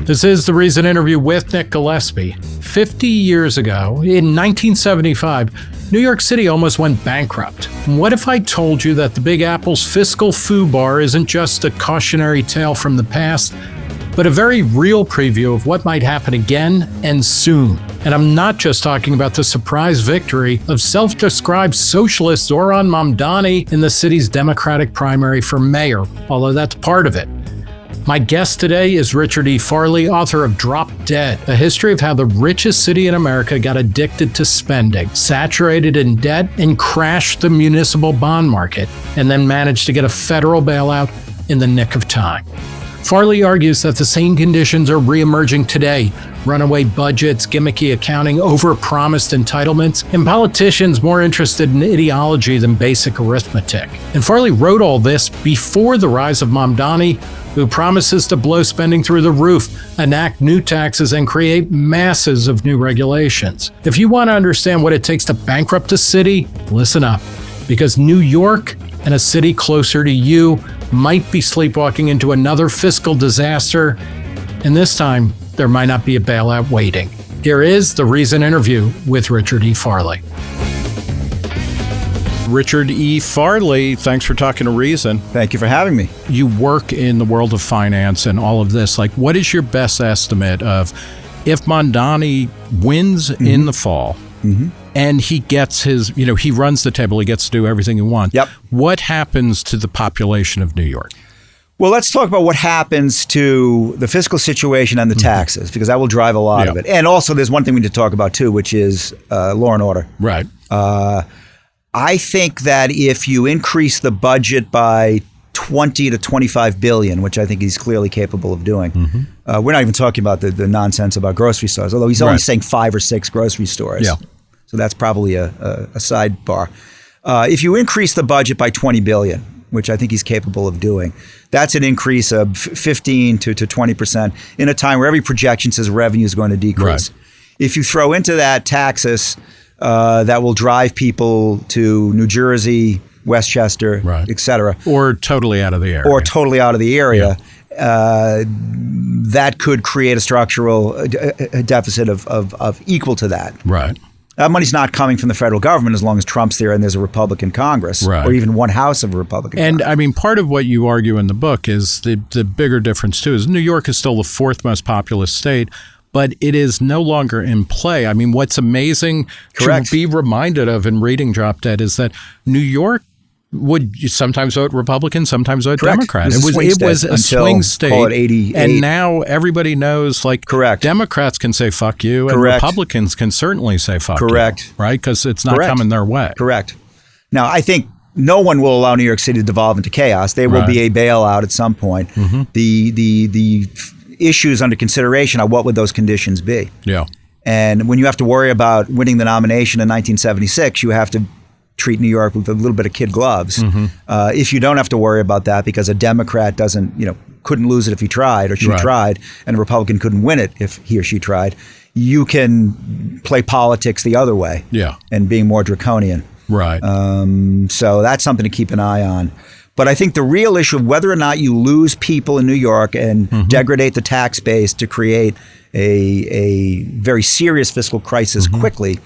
This is The Reason interview with Nick Gillespie. 50 years ago, in 1975, New York City almost went bankrupt. What if I told you that the Big Apple's fiscal foobar isn't just a cautionary tale from the past, but a very real preview of what might happen again and soon? And I'm not just talking about the surprise victory of self-described socialist Zohran Mamdani in the city's Democratic primary for mayor, although that's part of it. My guest today is Richard E. Farley, author of Drop Dead, a history of how the richest city in America got addicted to spending, saturated in debt, and crashed the municipal bond market, and then managed to get a federal bailout in the nick of time. Farley argues that the same conditions are re-emerging today: runaway budgets, gimmicky accounting, overpromised entitlements, and politicians more interested in ideology than basic arithmetic. And Farley wrote all this before the rise of Mamdani, who promises to blow spending through the roof, enact new taxes, and create masses of new regulations. If you want to understand what it takes to bankrupt a city, listen up, because New York and a city closer to you might be sleepwalking into another fiscal disaster, and this time, there might not be a bailout waiting. Here is The Reason interview with Richard E. Farley. Richard E. Farley, thanks for talking to Reason. Thank you for having me. You work in the world of finance and all of this. Like, what is your best estimate of if Mamdani wins in the fall and he gets his, he runs the table, he gets to do everything he wants. Yep. What happens to the population of New York? Well, let's talk about what happens to the fiscal situation and the taxes, because that will drive a lot of it. And also, there's one thing we need to talk about, too, which is law and order. Right. I think that if you increase the budget by 20 to 25 billion, which I think he's clearly capable of doing, we're not even talking about the nonsense about grocery stores, although he's only saying 5 or 6 grocery stores. Yeah. So that's probably a sidebar. If you increase the budget by 20 billion, which I think he's capable of doing, that's an increase of 15 to 20% in a time where every projection says revenue is going to decrease. Right. If you throw into that taxes that will drive people to New Jersey, Westchester, et cetera. Or totally out of the area. That could create a structural deficit of equal to that. Right. That money's not coming from the federal government as long as Trump's there and there's a Republican Congress, or even one house of a Republican Congress. And I mean, part of what you argue in the book is the bigger difference too is New York is still the 4th most populous state, but it is no longer in play. I mean, what's amazing to be reminded of in reading Drop Dead is that New York would sometimes vote Republican, sometimes vote Democrat. It was a swing state. Call it 88. And now everybody knows, Democrats can say fuck you, and Republicans can certainly say fuck you. Right? Because it's not coming their way. Correct. Now, I think no one will allow New York City to devolve into chaos. There will be a bailout at some point. The issues under consideration are what would those conditions be. Yeah. And when you have to worry about winning the nomination in 1976, you have to treat New York with a little bit of kid gloves. If you don't have to worry about that because a Democrat couldn't lose it if he tried or she tried, and a Republican couldn't win it if he or she tried, you can play politics the other way. Yeah. And being more draconian. Right. So that's something to keep an eye on. But I think the real issue of whether or not you lose people in New York and degrade the tax base to create a very serious fiscal crisis quickly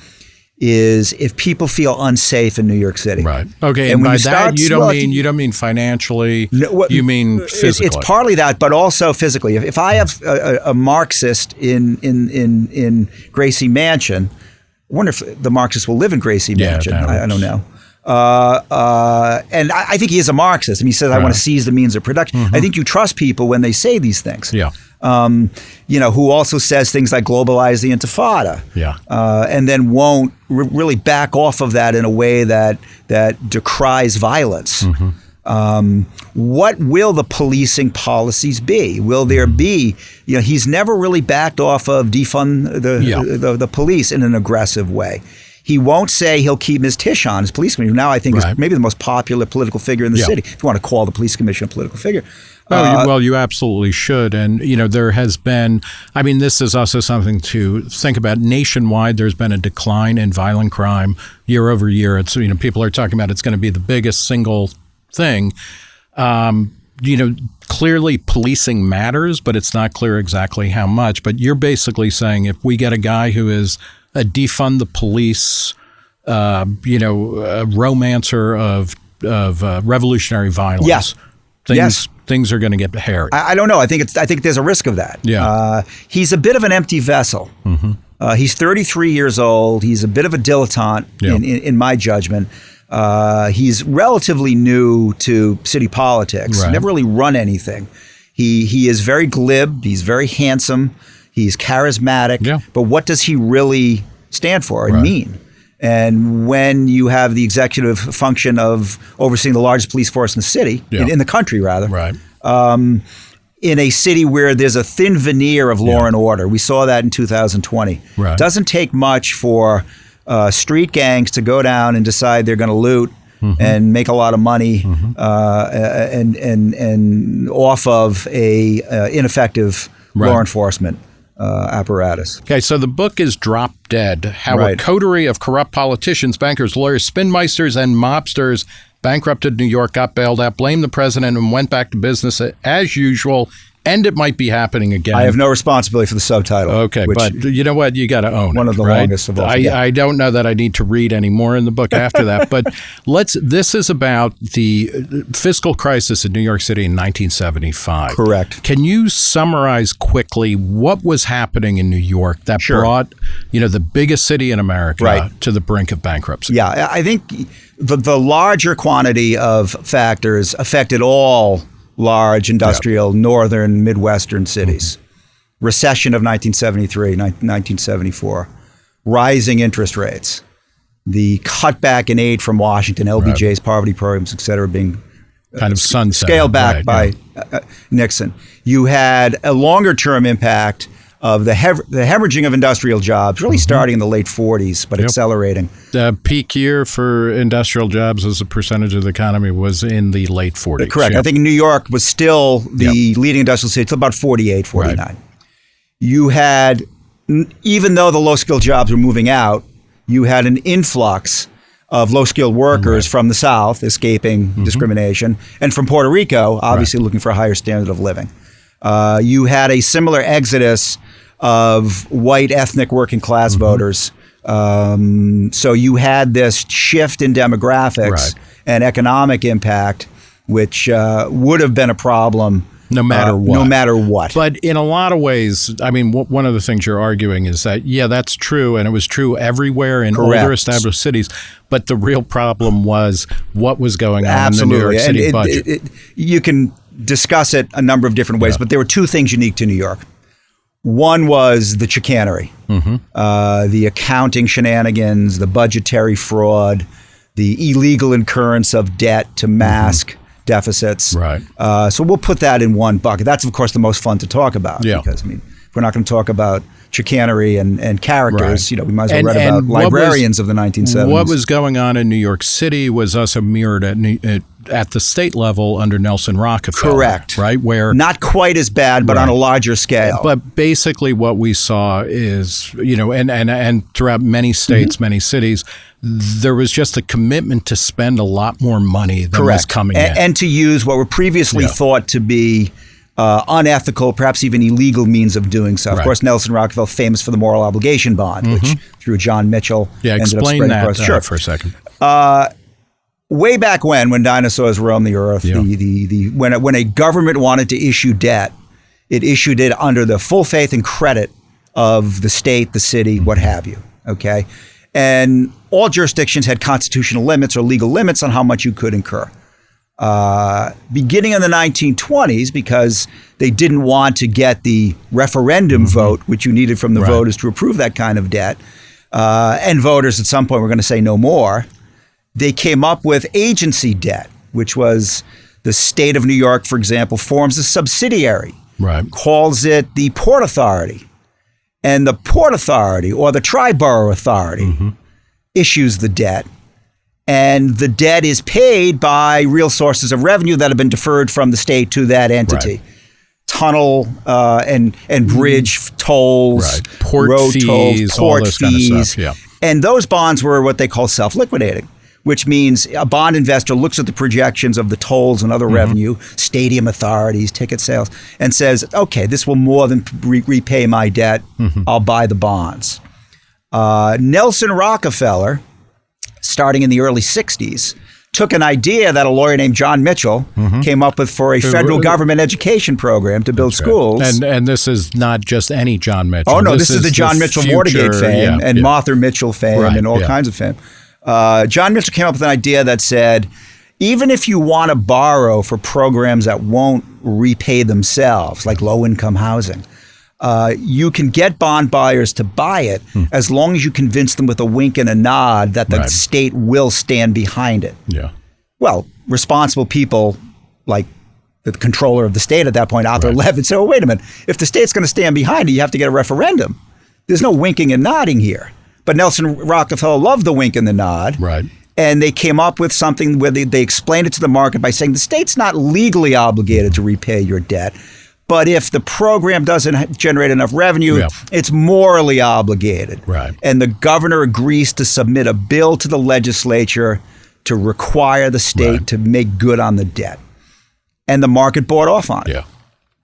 is if people feel unsafe in New York City. Right. Okay. And by that, you don't mean financially. No, you mean physically. It's partly that, but also physically. If I have a Marxist in Gracie Mansion, I wonder if the Marxist will live in Gracie Mansion. I don't know. And I think he is a Marxist. I mean, he says, I want to seize the means of production. I think you trust people when they say these things. Yeah. Who also says things like globalize the intifada. Yeah. And then won't really back off of that in a way that decries violence. What will the policing policies be? Will there be, he's never really backed off of defund the police in an aggressive way. He won't say he'll keep Ms. Tisch on as police commissioner. Now I think is maybe the most popular political figure in the city, if you want to call the police commissioner a political figure. Well, you absolutely should. And, there has been, this is also something to think about. Nationwide, there's been a decline in violent crime year over year. It's, people are talking about it's going to be the biggest single thing. clearly policing matters, but it's not clear exactly how much. But you're basically saying if we get a guy who is a defund the police, a romancer of revolutionary violence, things are going to get hairy. I don't know. I think there's a risk of that. Yeah. He's a bit of an empty vessel. Mm-hmm. He's 33 years old. He's a bit of a dilettante in my judgment. He's relatively new to city politics. Right. Never really run anything. He is very glib. He's very handsome. He's charismatic. Yeah. But what does he really stand for and mean? And when you have the executive function of overseeing the largest police force in the city, in the country rather, right. In a city where there's a thin veneer of law and order, we saw that in 2020. Right. Doesn't take much for street gangs to go down and decide they're going to loot and make a lot of money and off of a ineffective law enforcement apparatus. Okay, so the book is Drop Dead, How a Coterie of Corrupt Politicians, Bankers, Lawyers, Spinmeisters, and Mobsters bankrupted New York, got bailed out, blamed the president, and went back to business as usual. And it might be happening again. I have no responsibility for the subtitle. Okay, but you know what? You got to own one of the longest of all. I don't know that I need to read any more in the book after that. But this is about the fiscal crisis in New York City in 1975. Correct. Can you summarize quickly what was happening in New York that brought the biggest city in America to the brink of bankruptcy? Yeah, I think the larger quantity of factors affected all large industrial northern Midwestern cities. Recession of 1973, 1974, rising interest rates, the cutback in aid from Washington, LBJ's poverty programs, et cetera, being kind of sunset, scaled back by Nixon. You had a longer term impact of the hemorrhaging of industrial jobs, really starting in the late 40s, but accelerating. The peak year for industrial jobs as a percentage of the economy was in the late 40s. Correct. I think New York was still the leading industrial city until about 48, 49. Right. You had, even though the low-skilled jobs were moving out, you had an influx of low-skilled workers from the South escaping discrimination, and from Puerto Rico, obviously looking for a higher standard of living. You had a similar exodus of white ethnic working class voters. So you had this shift in demographics and economic impact, which would have been a problem no matter what. No matter what. But in a lot of ways, I mean, one of the things you're arguing is that, that's true, and it was true everywhere in older established cities. But the real problem was what was going on in the New York City budget. You can discuss it a number of different ways, but there were two things unique to New York. One was the chicanery, the accounting shenanigans, the budgetary fraud, the illegal incurrence of debt to mask deficits. Right. So we'll put that in one bucket. That's, of course, the most fun to talk about. Yeah. Because, if we're not going to talk about chicanery and characters, we might as well read about librarians of the 1970s. What was going on in New York City was also mirrored at the state level under Nelson Rockefeller. Correct. Right? Where not quite as bad, but on a larger scale. But basically what we saw is, and throughout many states, many cities, there was just a commitment to spend a lot more money than was coming in. And to use what were previously thought to be unethical, perhaps even illegal means of doing so. Of course, Nelson Rockefeller, famous for the moral obligation bond, which through John Mitchell ended explain up that for a second. Way back when dinosaurs roamed the earth, when a government wanted to issue debt, it issued it under the full faith and credit of the state, the city, what have you. Okay, and all jurisdictions had constitutional limits or legal limits on how much you could incur. Beginning in the 1920s, because they didn't want to get the referendum vote, which you needed from the voters to approve that kind of debt, and voters at some point were going to say no more, they came up with agency debt, which was the state of New York, for example, forms a subsidiary, calls it the Port Authority. And the Port Authority or the Tri-Borough Authority issues the debt. And the debt is paid by real sources of revenue that have been deferred from the state to that entity. Tunnel and bridge tolls, port road fees, tolls, port all those fees. kind of stuff. And those bonds were what they call self-liquidating, which means a bond investor looks at the projections of the tolls and other revenue, stadium authorities, ticket sales, and says, okay, this will more than repay my debt. I'll buy the bonds. Nelson Rockefeller, starting in the early 60s, took an idea that a lawyer named John Mitchell came up with for a federal government education program to build schools. And this is not just any John Mitchell. Oh, no, this is the John Mitchell Mortgage fame and Martha Mitchell fame and all kinds of fame. John Mitchell came up with an idea that said, even if you want to borrow for programs that won't repay themselves, like low-income housing, you can get bond buyers to buy it as long as you convince them with a wink and a nod that the state will stand behind it. Yeah. Well, responsible people like the controller of the state at that point, Arthur Levitt, said, oh, wait a minute. If the state's going to stand behind it, you have to get a referendum. There's no winking and nodding here. But Nelson Rockefeller loved the wink and the nod. Right. And they came up with something where they explained it to the market by saying the state's not legally obligated to repay your debt. But if the program doesn't generate enough revenue, it's morally obligated. Right. And the governor agrees to submit a bill to the legislature to require the state to make good on the debt. And the market bought off on it. Yeah.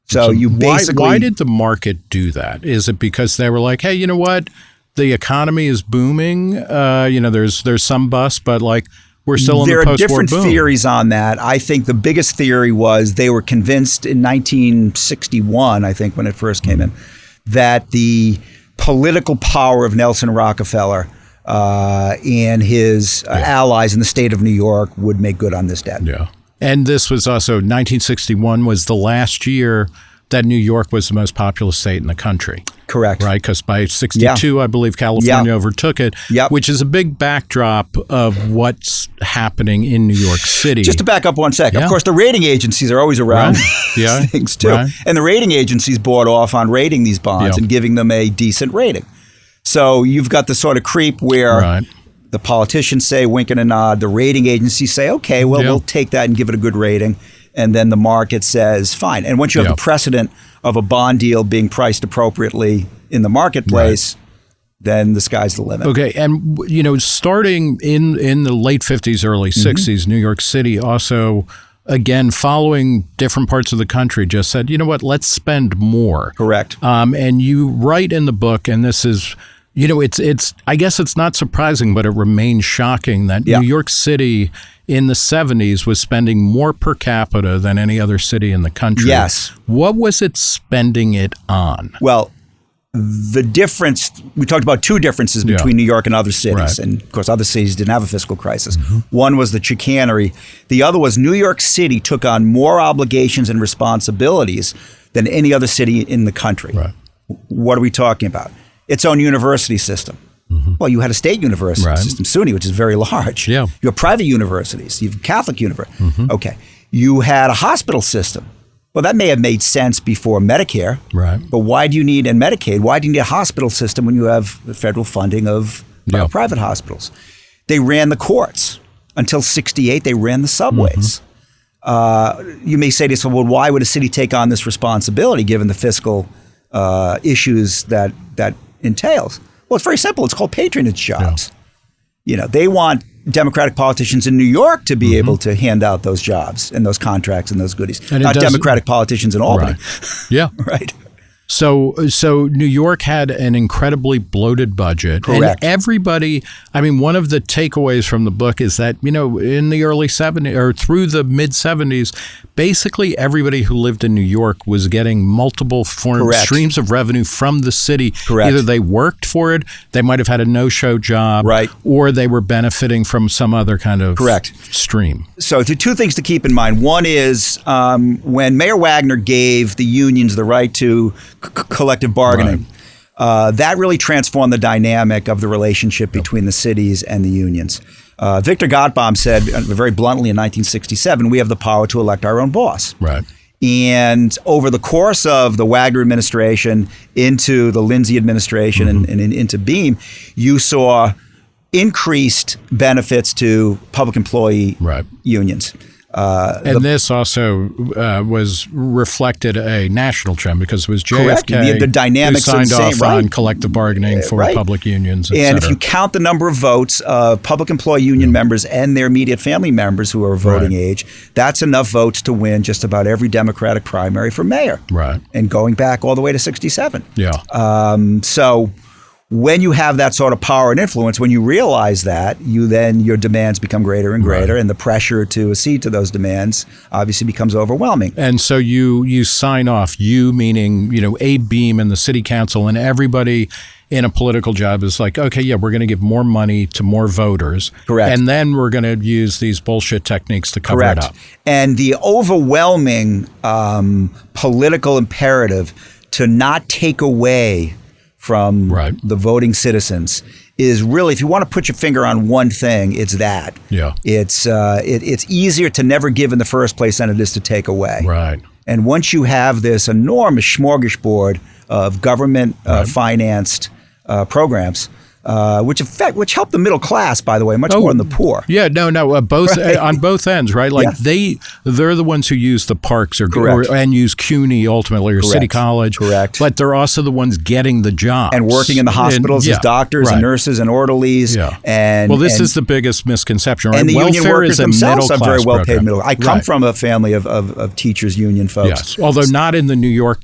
So you basically... Why did the market do that? Is it because they were like, hey, you know what? The economy is booming. There's some bust, but like we're still in the post-war boom. There are different theories on that. I think the biggest theory was they were convinced in 1961, I think when it first came in, that the political power of Nelson Rockefeller and his allies in the state of New York would make good on this debt. Yeah. And this was also 1961 was the last year that New York was the most populous state in the country. Correct. Right? Because by 62, I believe California overtook it, which is a big backdrop of what's happening in New York City. Just to back up one second. Of course, the rating agencies are always around things too. Right. And the rating agencies bought off on rating these bonds and giving them a decent rating. So you've got the sort of creep where the politicians say wink and a nod. The rating agencies say, okay, well, we'll take that and give it a good rating. And then the market says, fine. And once you have the precedent of a bond deal being priced appropriately in the marketplace, then the sky's the limit. Okay. And, starting in the late 50s, early 60s, New York City also, again, following different parts of the country, just said, you know what, let's spend more. Correct. And you write in the book, and this is, it's I guess it's not surprising, but it remains shocking that New York City in the 70s was spending more per capita than any other city in the country. Yes. What was it spending it on? Well, the difference, we talked about two differences between New York and other cities. Right. And of course, other cities didn't have a fiscal crisis. One was the chicanery. The other was New York City took on more obligations and responsibilities than any other city in the country. Right. What are we talking about? Its own university system. Well, you had a state university system, SUNY, which is very large. Yeah. You have private universities. You have Catholic universities. Okay. You had a hospital system. Well, that may have made sense before Medicare. Right. But why do you need, and Medicaid, why do you need a hospital system when you have the federal funding of private hospitals? They ran the courts. Until 68, they ran the subways. You may say to yourself, well, why would a city take on this responsibility given the fiscal issues that entails? Well, it's very simple. It's called patronage jobs. They want Democratic politicians in New York to be able to hand out those jobs and those contracts and those goodies. And not Democratic politicians in Albany. Right. Yeah. Right. So New York had an incredibly bloated budget. Correct. And everybody, one of the takeaways from the book is that, in the early 70s or through the mid 70s, basically everybody who lived in New York was getting multiple streams of revenue from the city. Correct. Either they worked for it, they might have had a no-show job, or they were benefiting from some other kind of stream. So two things to keep in mind. One is when Mayor Wagner gave the unions the right to collective bargaining, that really transformed the dynamic of the relationship between the cities and the unions. Victor Gottbaum said very bluntly in 1967, we have the power to elect our own boss. Right. And over the course of the Wagner administration into the Lindsay administration and into Beame, you saw increased benefits to public employee unions. And this also was reflected a national trend because it was correct. JFK The dynamics who signed of the same, off on right. collective bargaining for Right. public unions, et And cetera. if you count the number of votes of public employee union members and their immediate family members who are voting Right. age, that's enough votes to win just about every Democratic primary for mayor. Right. And going back all the way to 67. Yeah. So when you have that sort of power and influence, when you realize that, your demands become greater and greater, Right. and the pressure to accede to those demands obviously becomes overwhelming. And so you sign off, you meaning, Abe Beame and the city council and everybody in a political job is like, okay, yeah, we're going to give more money to more voters. Correct. And then we're going to use these bullshit techniques to cover Correct. it up. And the overwhelming political imperative to not take away from Right. the voting citizens is really, if you want to put your finger on one thing, it's that. Yeah. It's easier to never give in the first place than it is to take away. Right. And once you have this enormous smorgasbord of government financed programs, which help the middle class, by the way, much more than the poor. Yeah, no, both Right. on both ends, right? Like they're the ones who use the parks and use CUNY ultimately or City Correct. College. Correct. But they're also the ones getting the jobs And working in the hospitals as doctors and nurses and orderlies. Yeah. And This is the biggest misconception, right? And the Welfare union workers is a themselves are very well paid program. middle. I come from a family of teachers union folks. Yes, although not in the New York.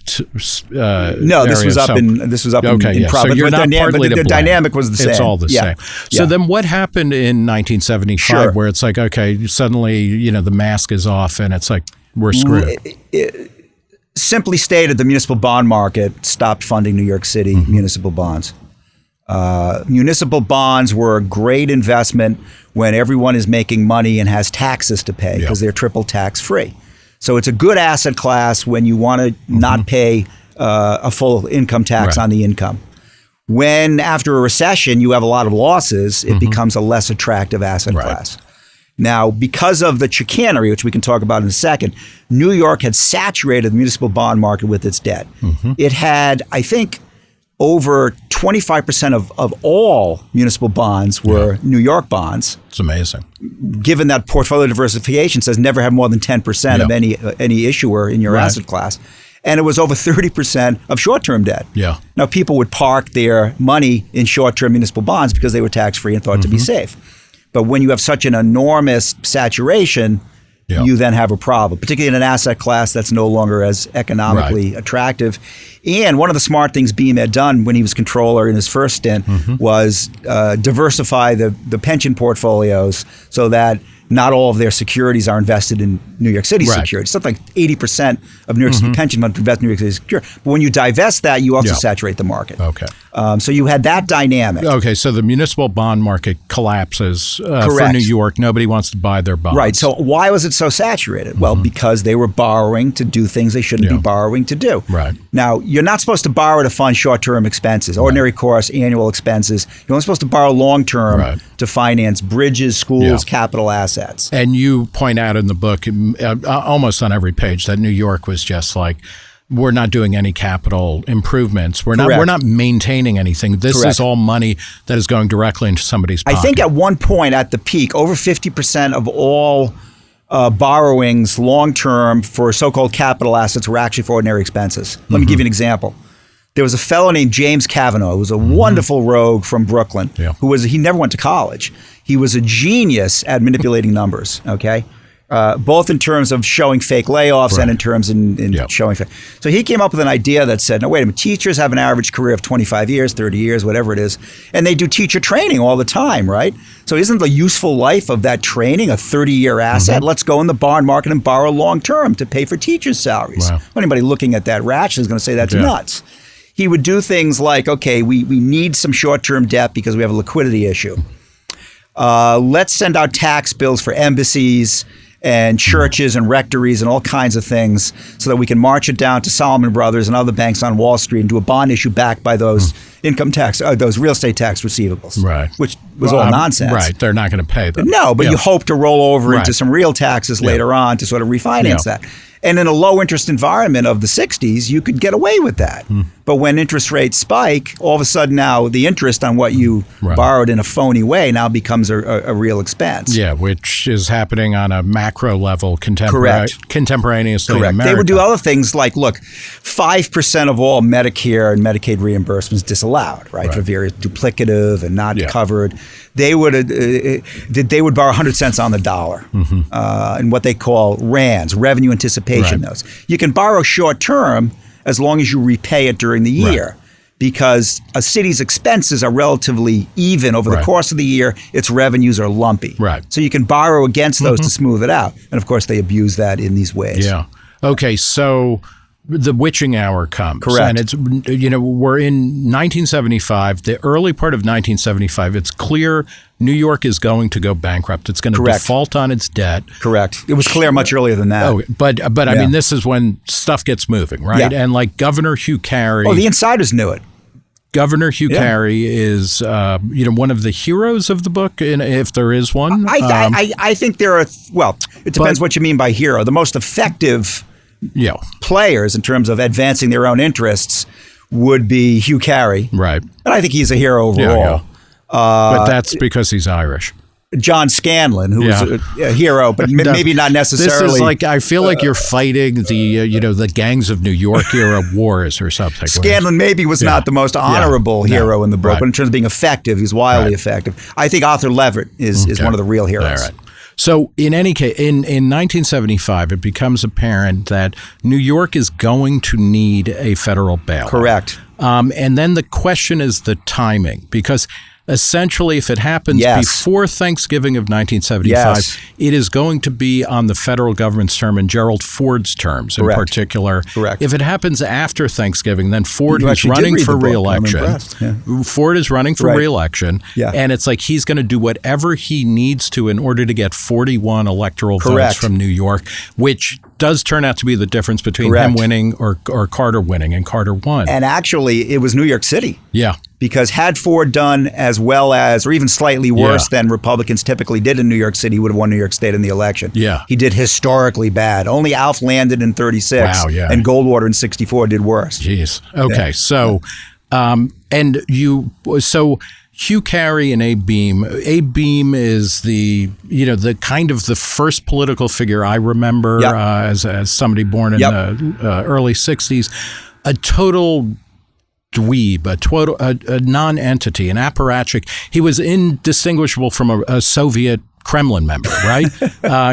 No, this was up in Okay, in yeah. So Providence. you're But not partly to the blame. dynamic was the same. It's all the same. So Yeah. then what happened in 1975 Sure. where it's like, okay, suddenly, the mask is off and it's like, we're screwed. Simply stated, the municipal bond market stopped funding New York City municipal bonds. Municipal bonds were a great investment when everyone is making money and has taxes to pay because they're triple tax free. So it's a good asset class when you want to not pay a full income tax on the income. When after a recession you have a lot of losses, it becomes a less attractive asset class. Now, because of the chicanery, which we can talk about in a second, New York had saturated the municipal bond market with its debt. It had, I think, over 25% of all municipal bonds were New York bonds. It's amazing. Given that portfolio diversification says never have more than 10% of any issuer in your asset class. And it was over 30% of short-term debt. Yeah. Now, people would park their money in short-term municipal bonds because they were tax-free and thought to be safe. But when you have such an enormous saturation, you then have a problem, particularly in an asset class that's no longer as economically attractive. And one of the smart things Beame had done when he was controller in his first stint was diversify the pension portfolios so that not all of their securities are invested in New York City securities. Something like 80% of New York City pension funds invest in New York City securities. But when you divest that, you also saturate the market. Okay. So you had that dynamic. Okay, so the municipal bond market collapses for New York. Nobody wants to buy their bonds. Right. So why was it so saturated? Well, because they were borrowing to do things they shouldn't be borrowing to do. Right. Now, you're not supposed to borrow to fund short-term expenses, ordinary course, annual expenses. You're only supposed to borrow long-term to finance bridges, schools, capital assets. And you point out in the book, almost on every page, that New York was just like, we're not doing any capital improvements. We're not maintaining anything. This is all money that is going directly into somebody's pocket. I think at one point at the peak, over 50% of all borrowings long-term for so-called capital assets were actually for ordinary expenses. Let me give you an example. There was a fellow named James Kavanaugh, who was a wonderful rogue from Brooklyn, he never went to college. He was a genius at manipulating numbers, okay? Both in terms of showing fake layoffs and in terms in showing fake. So he came up with an idea that said, no, wait a minute, teachers have an average career of 25 years, 30 years, whatever it is, and they do teacher training all the time, right? So isn't the useful life of that training a 30-year asset? Let's go in the bond market and borrow long-term to pay for teachers' salaries. Wow. Anybody looking at that rationally is going to say that's nuts. He would do things like, okay, we need some short-term debt because we have a liquidity issue. Let's send out tax bills for embassies and churches and rectories and all kinds of things so that we can march it down to Salomon Brothers and other banks on Wall Street and do a bond issue backed by those income tax, those real estate tax receivables, which was all nonsense. Right, they're not going to pay them. No, but you hope to roll over into some real taxes later on to sort of refinance that. And in a low interest environment of the 60s, you could get away with that. But when interest rates spike, all of a sudden now the interest on what you borrowed in a phony way now becomes a real expense. Yeah, which is happening on a macro level contemporaneously in America. They would do other things like, look, 5% of all Medicare and Medicaid reimbursements disallowed, right? For various duplicative and not covered. They would borrow 100 cents on the dollar in what they call RANs, revenue anticipation notes. You can borrow short term as long as you repay it during the year, because a city's expenses are relatively even over the course of the year. Its revenues are lumpy. So you can borrow against those to smooth it out. And of course, they abuse that in these ways. Yeah. Okay, so the witching hour comes. Correct. And it's, we're in 1975, the early part of 1975. It's clear New York is going to go bankrupt. It's going to default on its debt. Correct. It was clear much earlier than that. Oh, but I mean, this is when stuff gets moving, right? And like Governor Hugh Carey. Oh, the insiders knew it. Governor Hugh Carey is, one of the heroes of the book, if there is one. I think there are. Well, it depends what you mean by hero. The most effective players in terms of advancing their own interests would be Hugh Carey. Right. And I think he's a hero overall. But that's because he's Irish. John Scanlon, who was a hero, but maybe not necessarily. This is like, I feel like you're fighting the gangs of New York era wars or something. Scanlon maybe was not the most honorable hero in the book, but in terms of being effective, he's wildly effective. I think Arthur Levitt is one of the real heroes. All right. So in any case, in 1975, it becomes apparent that New York is going to need a federal bailout. Correct. And then the question is the timing, because essentially, if it happens before Thanksgiving of 1975, it is going to be on the federal government's term and Gerald Ford's terms in particular. Correct. If it happens after Thanksgiving, then Ford is running for re-election. Ford is running for re-election, and it's like he's going to do whatever he needs to in order to get 41 electoral votes from New York, which does turn out to be the difference between him winning or Carter winning, and Carter won. And actually, it was New York City. Yeah. Because had Ford done as well as, or even slightly worse than Republicans typically did in New York City, he would have won New York State in the election. Yeah. He did historically bad. Only Alf Landon in 36 and Goldwater in 64 did worse. Jeez. Okay. So, so Hugh Carey and Abe Beame. Abe Beame is the kind of the first political figure I remember as somebody born in the early 60s. A total dweeb, a non-entity, an apparatchik. He was indistinguishable from a Soviet Kremlin member, right?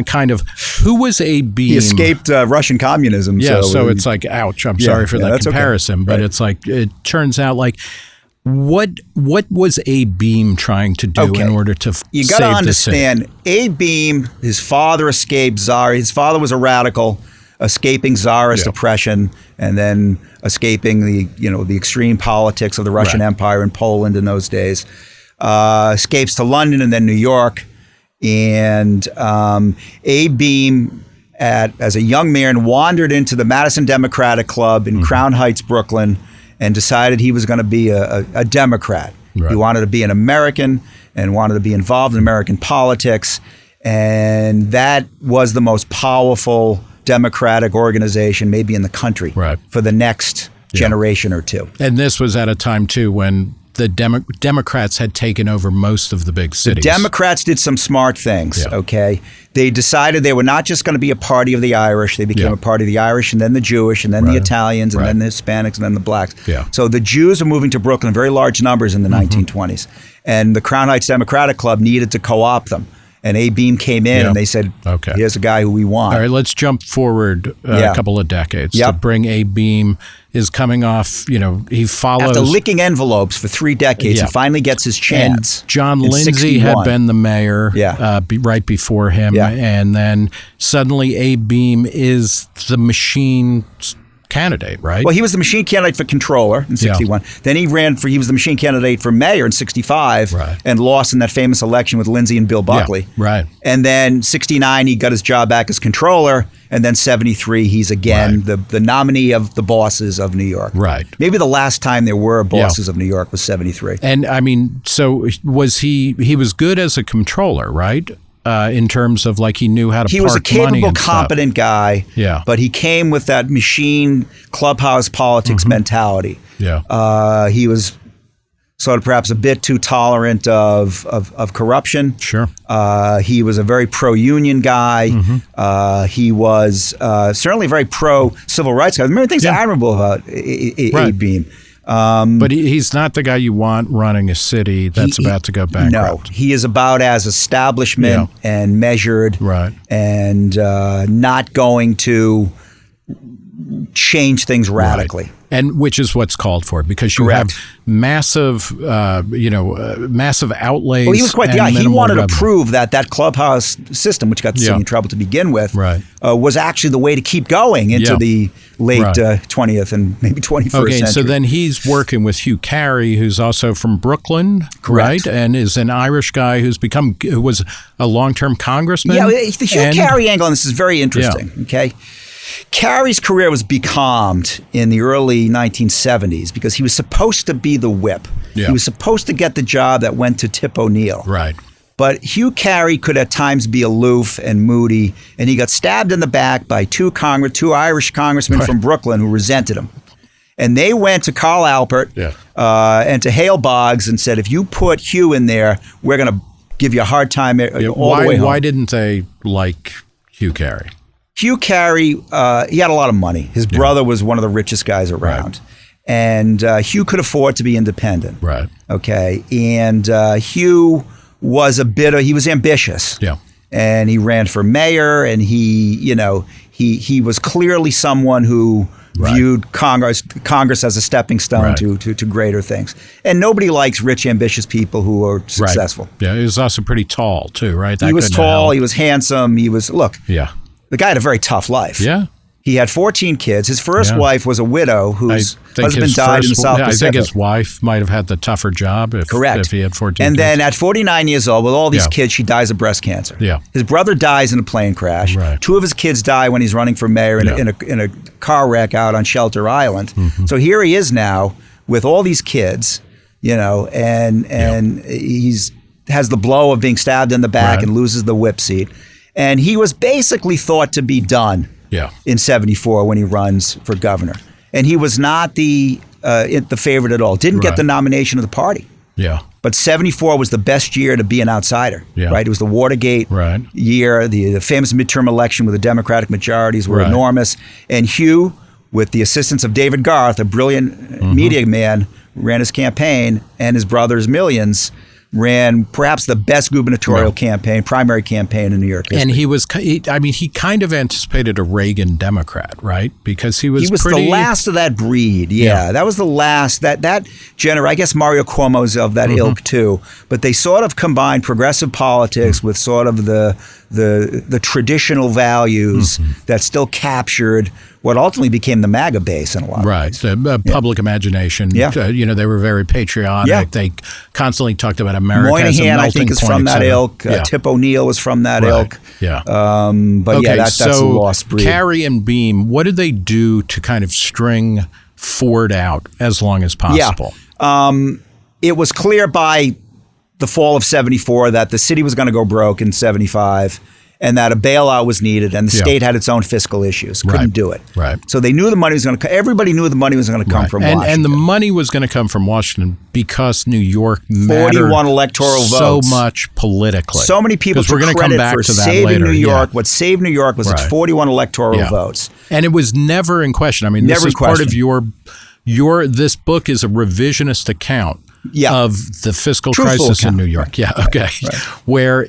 Kind of. Who was Abe Beame? He escaped Russian communism. Yeah, so it's like, ouch, I'm sorry for that comparison. But it's like, it turns out like, what was Abe Beame trying to do in order to save the city? You got to understand, Abe Beame, his father escaped Tsar. His father was a radical, escaping Tsarist oppression, and then escaping the extreme politics of the Russian Empire and Poland in those days. Escapes to London and then New York. And Abe Beame, as a young man, wandered into the Madison Democratic Club in Crown Heights, Brooklyn, and decided he was going to be a Democrat. He wanted to be an American and wanted to be involved in American politics. And that was the most powerful Democratic organization maybe in the country for the next generation or two. And this was at a time, too, when the Democrats had taken over most of the big cities. The Democrats did some smart things, They decided they were not just going to be a party of the Irish. They became a party of the Irish and then the Jewish and then the Italians and then the Hispanics and then the blacks. So the Jews were moving to Brooklyn in very large numbers in the 1920s. And the Crown Heights Democratic Club needed to co-opt them. And Abe Beame came in and they said, here's a guy who we want. All right, let's jump forward a couple of decades to bring Abe Beame is coming off, he follows. After licking envelopes for 3 decades, he finally gets his chance. And John Lindsay had been the mayor right before him. And then suddenly Abe Beame is the machine candidate, right? Well, he was the machine candidate for controller in 61. Then he was the machine candidate for mayor in 65 and lost in that famous election with Lindsay and Bill Buckley. And then 69, he got his job back as controller. And then 73, he's again the nominee of the bosses of New York. Maybe the last time there were bosses of New York was 73. And I mean, so he was good as a controller, right? in terms of like he knew how to. He park was a money capable, and stuff. competent guy. Yeah. But he came with that machine clubhouse politics mentality. Yeah. He was sort of perhaps a bit too tolerant of corruption. Sure. He was a very pro-union guy. He was certainly a very pro-civil rights guy. There are many things admirable about Beame. But he's not the guy you want running a city that's about to go bankrupt. No, he is about as establishment and measured, and not going to change things radically. Right. And which is what's called for, because you have massive, massive outlays. Well, he was quite the guy. He wanted to prove that clubhouse system, which got the city in trouble to begin with, was actually the way to keep going into the late 20th and maybe 21st century. So then he's working with Hugh Carey, who's also from Brooklyn, right? And is an Irish guy who was a long-term congressman. Yeah, the Hugh Carey angle on this is very interesting, okay? Carey's career was becalmed in the early 1970s because he was supposed to be the whip. Yeah. He was supposed to get the job that went to Tip O'Neill. Right. But Hugh Carey could at times be aloof and moody, and he got stabbed in the back by two Irish congressmen from Brooklyn who resented him. And they went to Carl Alpert and to Hale Boggs and said, if you put Hugh in there, we're going to give you a hard time all the way home. Why didn't they like Hugh Carey? Hugh Carey, he had a lot of money. His brother was one of the richest guys around. And Hugh could afford to be independent. Right. Okay. And Hugh was he was ambitious. Yeah. And he ran for mayor, and he was clearly someone who viewed Congress as a stepping stone to greater things. And nobody likes rich, ambitious people who are successful. Yeah, he was also pretty tall too, right? He was tall, he was handsome, the guy had a very tough life. Yeah. He had 14 kids. His first wife was a widow whose husband died in the South Pacific. I think his wife might have had the tougher job if he had 14 And kids. then at 49 years old, with all these kids, she dies of breast cancer. Yeah. His brother dies in a plane crash. Right. Two of his kids die when he's running for mayor in a car wreck out on Shelter Island. So here he is now with all these kids, and he's has the blow of being stabbed in the back and loses the whip seat. And he was basically thought to be done in 74 when he runs for governor. And he was not the favorite at all. Didn't get the nomination of the party. Yeah. But 74 was the best year to be an outsider, right? It was the Watergate year. The famous midterm election with the Democratic majorities were enormous. And Hugh, with the assistance of David Garth, a brilliant media man, ran his campaign, and his brother's Millions ran perhaps the best gubernatorial primary campaign in New York history. And he kind of anticipated a Reagan Democrat, right? Because he was the last of that breed. Yeah. That was the last, that I guess Mario Cuomo's of that ilk too. But they sort of combined progressive politics with sort of the traditional values that still captured what ultimately became the MAGA base in a lot of ways. The public imagination. Yeah. They were very patriotic. Yeah. They constantly talked about America as a melting I think, is from that ilk. Tip O'Neill was from that ilk. Yeah. That's a lost breed. Carey and Beame, what did they do to kind of string Ford out as long as possible? Yeah. It was clear by the fall of 74 that the city was going to go broke in 75. And that a bailout was needed, and the state had its own fiscal issues, couldn't do it. Right. So they knew the money was going to. Everybody knew the money was going to come from Washington, and the money was going to come from Washington because New York mattered 41 electoral votes so much politically. So many people took credit for saving New York. Yeah. What saved New York was its 41 electoral votes, and it was never in question. This is part of your. This book is a revisionist account. Of the fiscal crisis in New York. Where,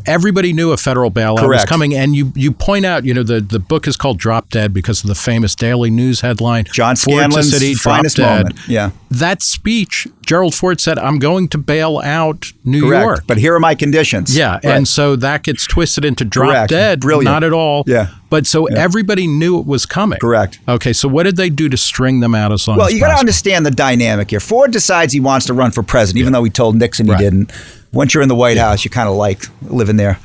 everybody knew a federal bailout was coming. And you point out, the book is called Drop Dead because of the famous Daily News headline. John Scanlon's finest moment. Yeah. That speech, Gerald Ford said, I'm going to bail out New York. But here are my conditions. Yeah. Right. And so that gets twisted into Drop Dead. Brilliant. Not at all. Yeah. But everybody knew it was coming. Correct. Okay, so what did they do to string them out as long as possible? Well, you got to understand the dynamic here. Ford decides he wants to run for president, even though he told Nixon he didn't. Once you're in the White House, you kind of like living there.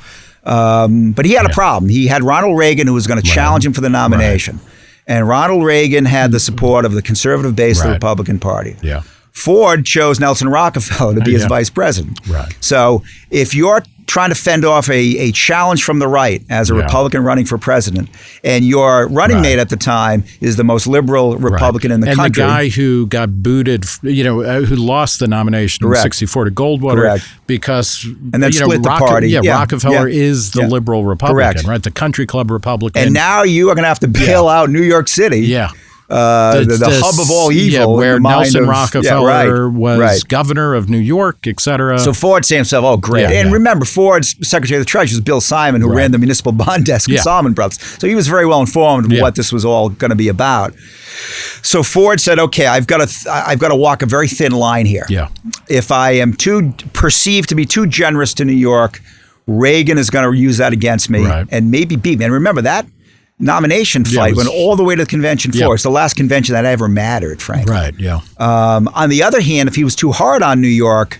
But he had a problem. He had Ronald Reagan, who was going to challenge him for the nomination. And Ronald Reagan had the support of the conservative base of the Republican Party. Yeah. Ford chose Nelson Rockefeller to be his vice president. Right. So if you're trying to fend off a challenge from the right as a Republican running for president. And your running mate at the time is the most liberal Republican in the country. And the guy who got booted, who lost the nomination in 64 to Goldwater because and then split the party. Rockefeller is the liberal Republican, right? The country club Republican. And now you are going to have to bail out New York City. Yeah. The hub of all evil. Where Nelson Rockefeller was governor of New York, et cetera. So Ford saying to himself, oh, great. And remember, Ford's Secretary of the Treasury was Bill Simon, who ran the municipal bond desk at Salomon Brothers. So he was very well informed of what this was all going to be about. So Ford said, okay, I've got to walk a very thin line here. Yeah. If I am perceived to be too generous to New York, Reagan is going to use that against me and maybe beat me. And remember that nomination fight went all the way to the convention floor. It's the last convention that ever mattered, frankly. Right, yeah. On the other hand, if he was too hard on New York,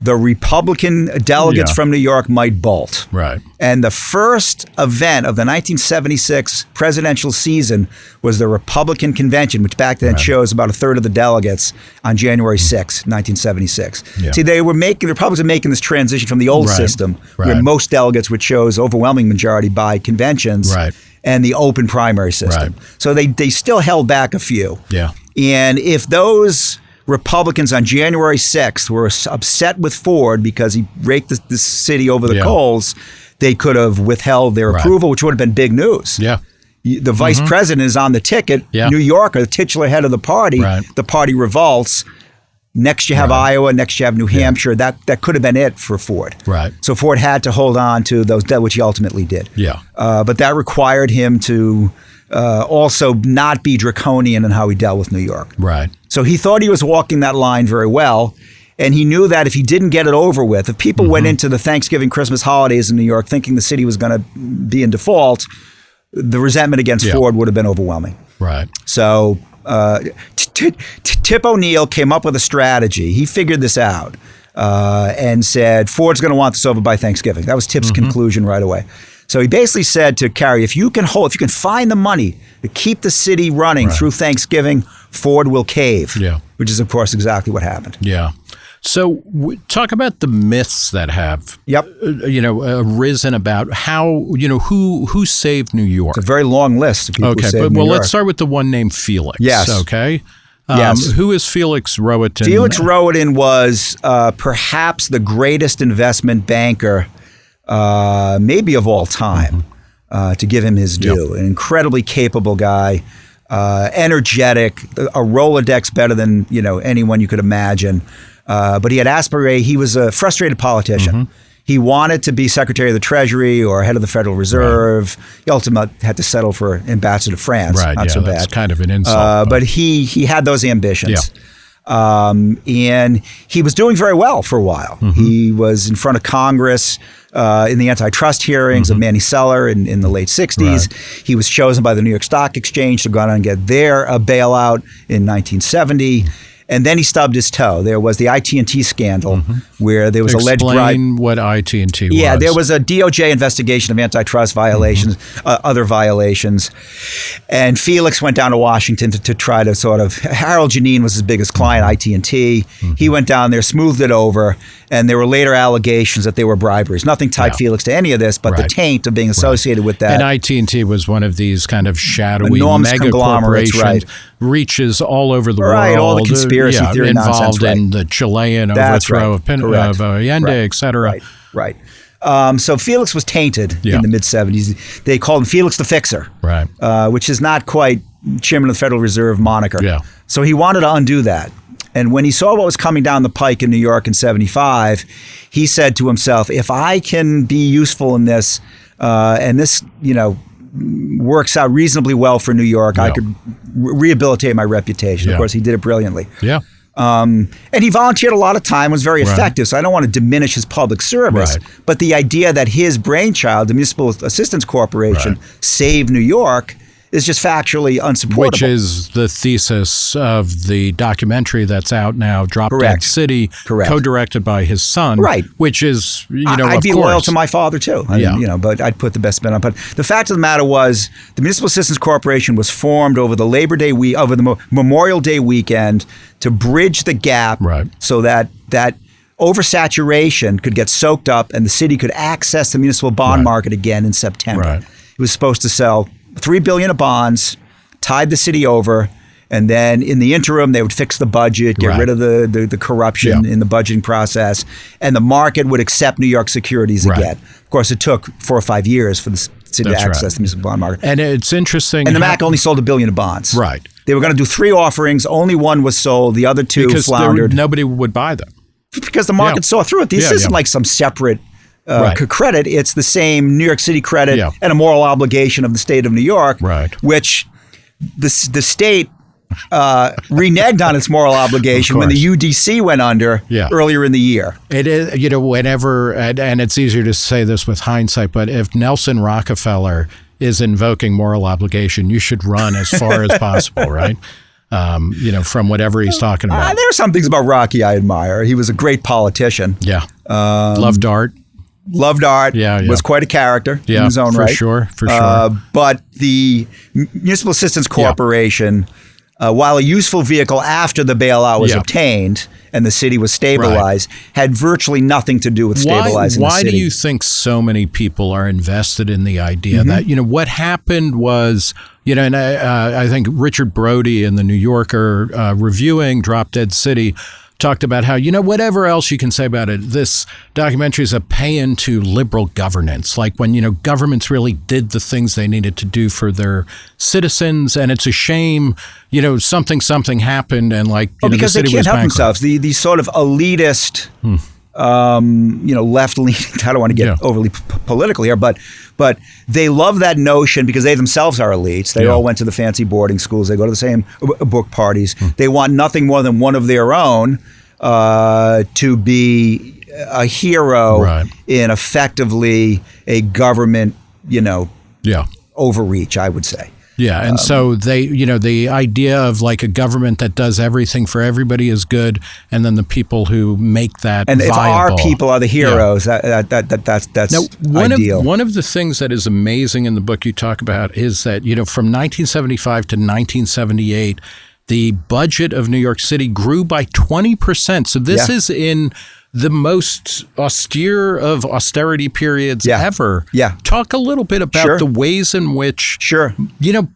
the Republican delegates from New York might bolt. Right. And the first event of the 1976 presidential season was the Republican convention, which back then chose about a third of the delegates on January 6, 1976. Yeah. See, the Republicans are making this transition from the old system, where most delegates were chose overwhelming majority by conventions. Right. And the open primary system. So they still held back a few. Yeah. And if those Republicans on January 6th were upset with Ford because he raked the city over the coals, they could have withheld their approval, which would have been big news. Yeah. The vice president is on the ticket. New Yorker, the titular head of the party. The party revolts. Next you have Iowa. Next you have New Hampshire. That could have been it for Ford. Right. So Ford had to hold on to those, which he ultimately did. Yeah. But that required him to also not be draconian in how he dealt with New York. Right. So he thought he was walking that line very well. And he knew that if he didn't get it over with, if people went into the Thanksgiving, Christmas holidays in New York thinking the city was going to be in default, the resentment against Ford would have been overwhelming. Right. So Tip O'Neill came up with a strategy. He figured this out and said, Ford's going to want this over by Thanksgiving. That was Tip's conclusion right away. So he basically said to Carey, if you can find the money to keep the city running through Thanksgiving, Ford will cave. Yeah. Which is, of course, exactly what happened. Yeah. So talk about the myths that have, arisen about how, who saved New York. It's a very long list of people who saved New York. Let's start with the one named Felix. Yes. Okay. Yes. Who is Felix Rohatyn? Felix Rohatyn was perhaps the greatest investment banker, maybe of all time, to give him his due. An incredibly capable guy, energetic, a Rolodex better than anyone you could imagine. But he had aspirations. He was a frustrated politician. He wanted to be Secretary of the Treasury or head of the Federal Reserve. He ultimately had to settle for ambassador to France. Not so bad. That's kind of an insult. But he had those ambitions. And he was doing very well for a while. He was in front of Congress in the antitrust hearings of Manny Seller in the late 60s. He was chosen by the New York Stock Exchange to go out and get their bailout in 1970. And then he stubbed his toe. There was the IT&T scandal where there was alleged bribe. Explain what IT&T was. Yeah, there was a DOJ investigation of antitrust violations, other violations. And Felix went down to Washington to try to sort of, Harold Janine was his biggest client, IT&T. He went down there, smoothed it over, and there were later allegations that they were briberies. Nothing tied Felix to any of this, but the taint of being associated with that. And IT&T was one of these kind of shadowy mega corporations, reaches all over the world. All the conspiracy theory involved nonsense. in the Chilean overthrow of Allende, et cetera. Right. So Felix was tainted in the mid-'70s. They called him Felix the Fixer, which is not quite chairman of the Federal Reserve moniker. Yeah. So he wanted to undo that. And when he saw what was coming down the pike in New York in 75, he said to himself, if I can be useful in this, and this, works out reasonably well for New York, I could rehabilitate my reputation. Of course, he did it brilliantly. Yeah. And he volunteered a lot of time, was very effective, so I don't want to diminish his public service. But the idea that his brainchild, the Municipal Assistance Corporation, saved New York is just factually unsupportable. Which is the thesis of the documentary that's out now, Drop Dead City, co-directed by his son. Right. Which is, I'd be loyal to my father too. But I'd put the best spin on. But the fact of the matter was, the Municipal Assistance Corporation was formed over the Memorial Day weekend to bridge the gap, so that oversaturation could get soaked up and the city could access the municipal bond market again in September. Right. It was supposed to sell $3 billion of bonds, tide the city over, and then in the interim, they would fix the budget, get rid of the corruption in the budgeting process, and the market would accept New York securities again. Of course, it took 4 or 5 years for the city to access the municipal bond market. And it's interesting. And the MAC only sold $1 billion of bonds. Right. They were going to do 3 offerings. Only one was sold. The other 2 floundered. Nobody would buy them. Because the market saw through it. This isn't like some separate credit. It's the same New York City credit and a moral obligation of the state of New York, which the state reneged on its moral obligation when the UDC went under earlier in the year. It is, whenever, and it's easier to say this with hindsight, but if Nelson Rockefeller is invoking moral obligation, you should run as far as possible, right? From whatever he's talking about. There are some things about Rocky I admire. He was a great politician. Yeah. Loved art. Loved art. Was quite a character in his own right. For sure. But the Municipal Assistance Corporation, while a useful vehicle after the bailout was obtained and the city was stabilized, had virtually nothing to do with stabilizing the city. Why do you think so many people are invested in the idea that, what happened was, and I think Richard Brody in the New Yorker reviewing Drop Dead City talked about how, whatever else you can say about it, this documentary is a pay into liberal governance, like when, governments really did the things they needed to do for their citizens. And it's a shame, something happened and because the city they can't was help bankrupt. themselves. The sort of elitist, left-leaning, I don't want to get overly political here, but they love that notion because they themselves are elites. They all went to the fancy boarding schools. They go to the same book parties. They want nothing more than one of their own to be a hero in effectively a government, overreach, I would say. Yeah, and so they, the idea of like a government that does everything for everybody is good, and then the people who make that and viable. If our people are the heroes, that's now, ideal. One of the things that is amazing in the book you talk about is that, from 1975 to 1978, the budget of New York City grew by 20%. So this is in the most austere of austerity periods ever. Talk a little bit about the ways in which,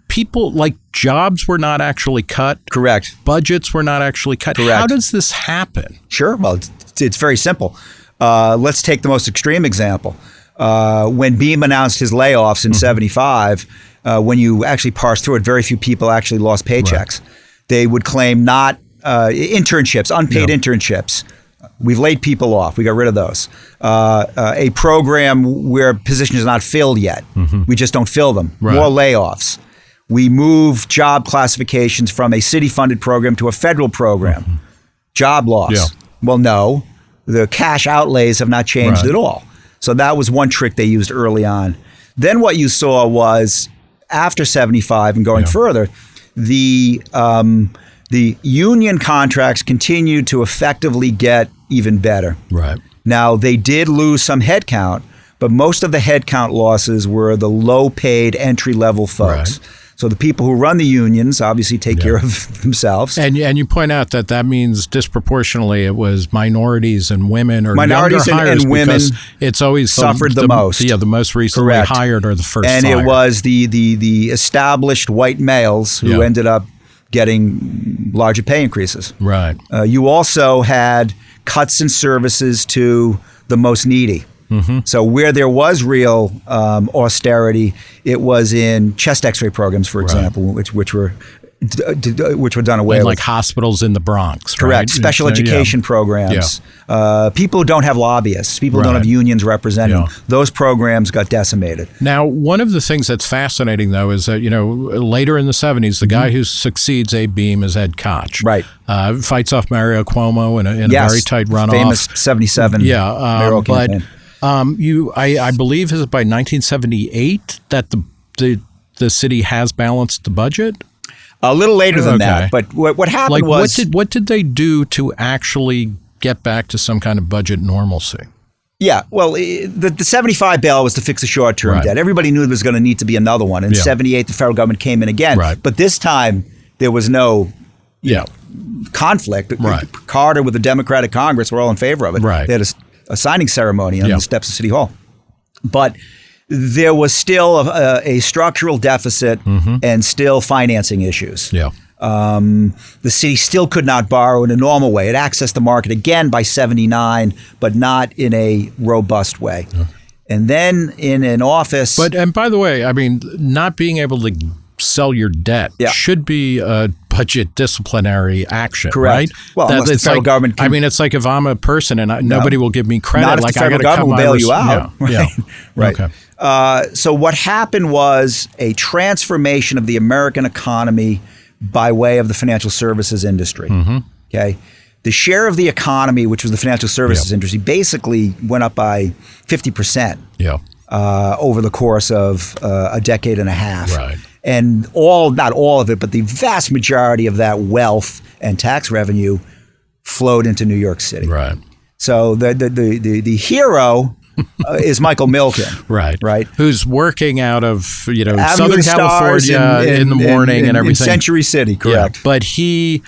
people, like, jobs were not actually cut. Correct. Budgets were not actually cut. Correct. How does this happen? Sure. Well, it's very simple. Let's take the most extreme example. When Beame announced his layoffs in 75, when you actually parse through it, very few people actually lost paychecks. They would claim not internships, unpaid internships. We've laid people off. We got rid of those. A program where positions are not filled yet. We just don't fill them. More layoffs. We move job classifications from a city-funded program to a federal program. Job loss. Well, no. The cash outlays have not changed at all. So that was one trick they used early on. Then what you saw was, after 75 and going further, the union contracts continued to effectively get even better. Right. Now, they did lose some headcount, but most of the headcount losses were the low-paid entry-level folks. Right. So the people who run the unions obviously take care of themselves. And you point out that means disproportionately it was minorities and women or minorities younger hires, and women. It's always suffered the most. Yeah, the most recently hired or the first. And fired. It was the established white males who ended up getting larger pay increases. Right. You also had cuts in services to the most needy. So where there was real austerity, it was in chest X-ray programs, for example, which were done away with. Like hospitals in the Bronx. Correct. Right? Special education programs. People who don't have lobbyists. People who don't have unions representing them. Those programs got decimated. Now, one of the things that's fascinating, though, is that, later in the 70s, the guy who succeeds Abe Beame is Ed Koch. Right. Fights off Mario Cuomo in a very tight runoff. Famous 77 mayoral campaign. I believe is by 1978 that the city has balanced the budget? A little later than that, but what happened was... What did they do to actually get back to some kind of budget normalcy? Yeah, well, the 75 bail was to fix the short-term debt. Everybody knew there was going to need to be another one. In 78, the federal government came in again. Right. But this time, there was no conflict. Right. Carter with the Democratic Congress were all in favor of it. Right. They had a signing ceremony on the steps of City Hall. But there was still a structural deficit and still financing issues. Yeah. The city still could not borrow in a normal way. It accessed the market again by 79, but not in a robust way. Yeah. And then in an office. And by the way, I mean, not being able to sell your debt should be a budget disciplinary action, correct. Right? Well, unless the federal government I mean, it's like if I'm a person and nobody will give me credit. Not if like the federal government will bail you out. Yeah. Right. Okay. So what happened was a transformation of the American economy by way of the financial services industry. Okay. The share of the economy, which was the financial services industry, basically went up by 50% over the course of a decade and a half. Right. And not all of it, but the vast majority of that wealth and tax revenue flowed into New York City. Right. So the hero is Michael Milken. Right. Who's working out of, Southern Stars California in the morning and everything. In Century City, correct. Yeah, but he,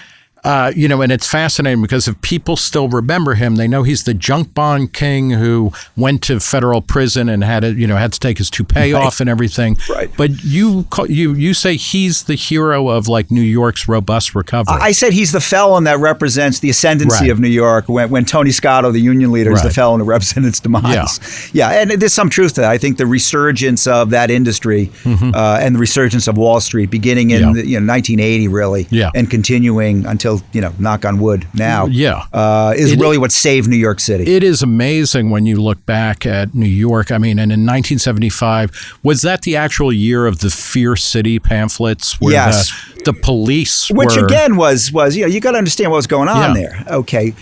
and it's fascinating because if people still remember him, they know he's the junk bond king who went to federal prison and had to take his toupee off and everything. Right. But you say he's the hero of like New York's robust recovery. I said he's the felon that represents the ascendancy of New York when Tony Scotto, the union leader, is the felon who represents its demise. Yeah, and there's some truth to that. I think the resurgence of that industry and the resurgence of Wall Street beginning in 1980 really and continuing until knock on wood now, is really what saved New York City. It is amazing when you look back at New York. I mean, and in 1975, was that the actual year of the Fear City pamphlets? Where the police Which again was you got to understand what was going on there. Okay.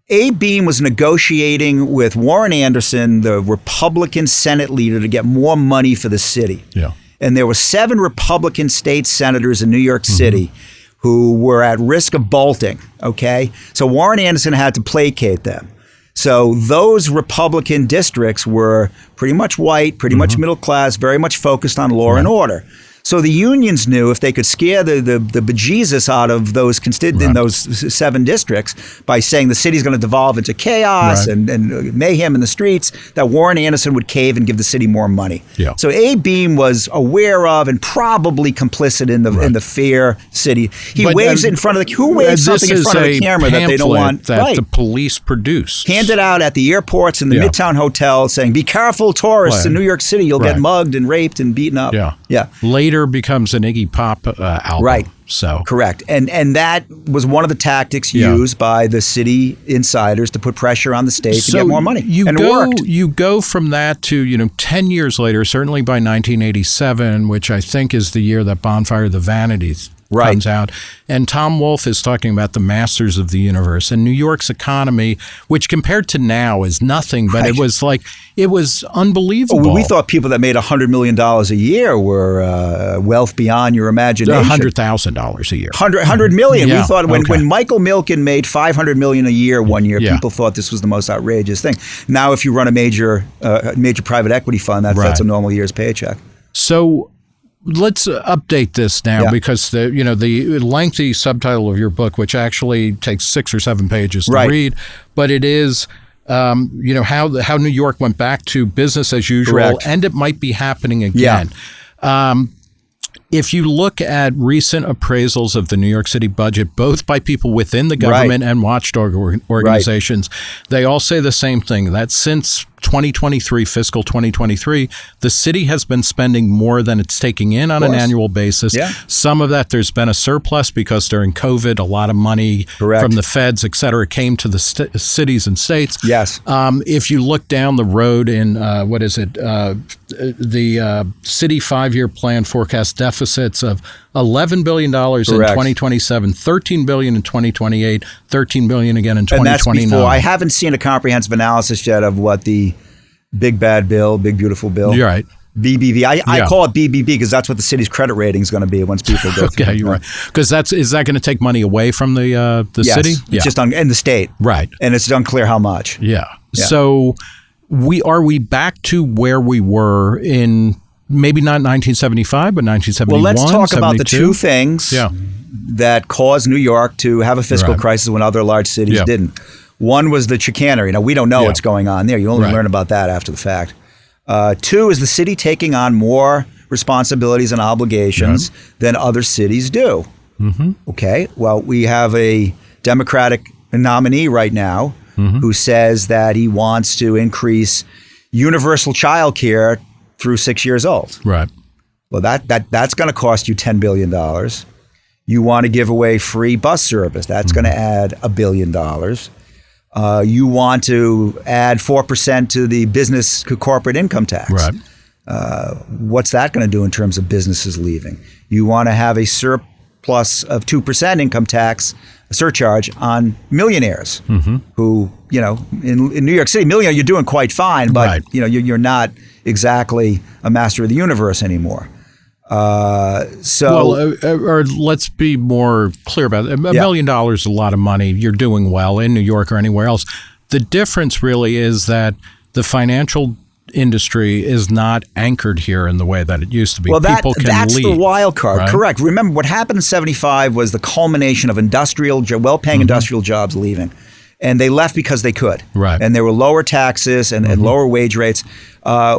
Beame was negotiating with Warren Anderson, the Republican Senate leader, to get more money for the city. Yeah. And there were 7 Republican state senators in New York City who were at risk of bolting, okay? So Warren Anderson had to placate them. So those Republican districts were pretty much white, pretty much middle class, very much focused on law and order. So the unions knew if they could scare the bejesus out of those in those 7 districts by saying the city's going to devolve into chaos and mayhem in the streets, that Warren Anderson would cave and give the city more money. Yeah. So Beame was aware of and probably complicit in the Fear City. He waves it in front of who waves something in front of the camera that they don't want? That the police produced. Handed out at the airports and the Midtown Hotel saying, be careful, tourists in New York City, you'll get mugged and raped and beaten up. Yeah. Later becomes an Iggy Pop album. Right. So correct. And that was one of the tactics used by the city insiders to put pressure on the state to get more money. It worked. You go from that to, 10 years later, certainly by 1987, which I think is the year that Bonfire of the Vanities comes out. And Tom Wolfe is talking about the masters of the universe and New York's economy, which compared to now is nothing, but it was unbelievable. Oh, we thought people that made $100 million a year were wealth beyond your imagination. $100,000 a year. $100 million. We thought when Michael Milken made $500 million a year one year, people thought this was the most outrageous thing. Now, if you run a major private equity fund, that's a normal year's paycheck. So let's update this now because the lengthy subtitle of your book, which actually takes 6 or 7 pages to read, but it is how New York went back to business as usual, and it might be happening again. If you look at recent appraisals of the New York City budget, both by people within the government and watchdog organizations, they all say the same thing, that since 2023, fiscal 2023, the city has been spending more than it's taking in on an annual basis. Yeah. Some of that there's been a surplus because during COVID, a lot of money from the feds, et cetera, came to the cities and states. Yes. If you look down the road in, the city 5-year plan forecast deficits of $11 billion in 2027, $13 billion in 2028, $13 billion again in 2029. And that's before. I haven't seen a comprehensive analysis yet of what the big bad bill, big beautiful bill. You're right. BBB. I call it BBB because that's what the city's credit rating is going to be once people go through. Okay, you're right. Because is that going to take money away from the city? It's just and the state. Right. And it's unclear how much. Yeah. So are we back to where we were in maybe not 1975, but 1971. Well, let's talk about the 72. two things that caused New York to have a fiscal crisis when other large cities didn't. One was the chicanery. Now, we don't know what's going on there. You only learn about that after the fact. Two is the city taking on more responsibilities and obligations than other cities do. Okay, well, we have a Democratic nominee right now who says that he wants to increase universal child care through 6 years old. Right. Well, that's going to cost you $10 billion. You want to give away free bus service. That's going to add $1 billion. You want to add 4% to the business corporate income tax. Right. What's that going to do in terms of businesses leaving? You want to have a surplus of 2% income tax surcharge on millionaires who, in New York City, you're doing quite fine, but you're not exactly a master of the universe anymore. Or let's be more clear about it. $1 million is a lot of money. You're doing well in New York or anywhere else. The difference really is that the financial industry is not anchored here in the way that it used to be. Well, that's leave, the wild card. Right? Correct. Remember, what happened in 75 was the culmination of well-paying industrial jobs leaving. And they left because they could. Right. And there were lower taxes and lower wage rates.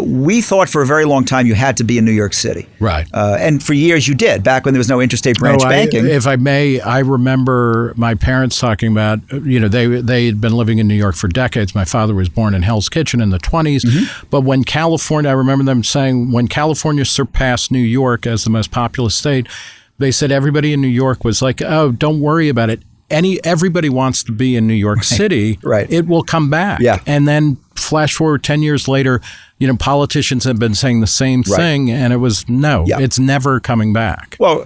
We thought for a very long time you had to be in New York City. Right. And for years you did, back when there was no interstate branch banking. If I may, I remember my parents talking about, they had been living in New York for decades. My father was born in Hell's Kitchen in the 20s. But when California, I remember them saying, when California surpassed New York as the most populous state, they said everybody in New York was like, oh, don't worry about it. Everybody wants to be in New York City. Right. It will come back. Yeah. And then flash forward 10 years later, politicians have been saying the same thing, and it was it's never coming back. Well,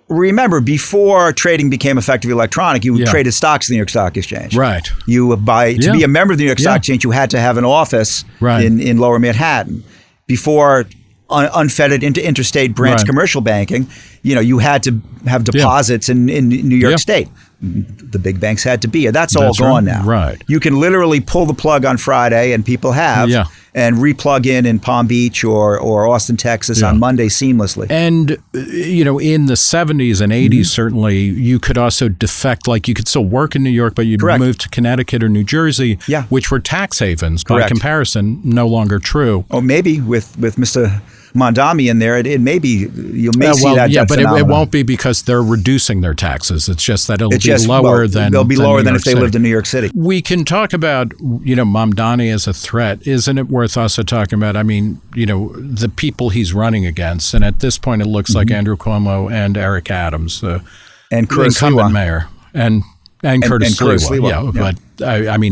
remember, before trading became effectively electronic, you traded stocks in the New York Stock Exchange. Right. To be a member of the New York Stock Exchange, you had to have an office in Lower Manhattan. Before unfettered into interstate branch commercial banking, you had to have deposits in New York State. The big banks had to be here. That's all gone now. Right. You can literally pull the plug on Friday, and people have, and replug in Palm Beach or Austin, Texas on Monday seamlessly. And, in the 70s and 80s, certainly, you could also defect, like you could still work in New York, but you'd move to Connecticut or New Jersey, which were tax havens. By comparison, no longer true. Or maybe with Mr. Mamdani in there, it may be, you may see that. Yeah, but it won't be because they're reducing their taxes. It's just that it'll be lower than they'll be lower than if they lived lived in New York City. We can talk about, Mamdani as a threat. Isn't it worth also talking about, the people he's running against? And at this point, it looks like Andrew Cuomo and Eric Adams, the incumbent mayor, and Curtis Sliwa. Yeah, but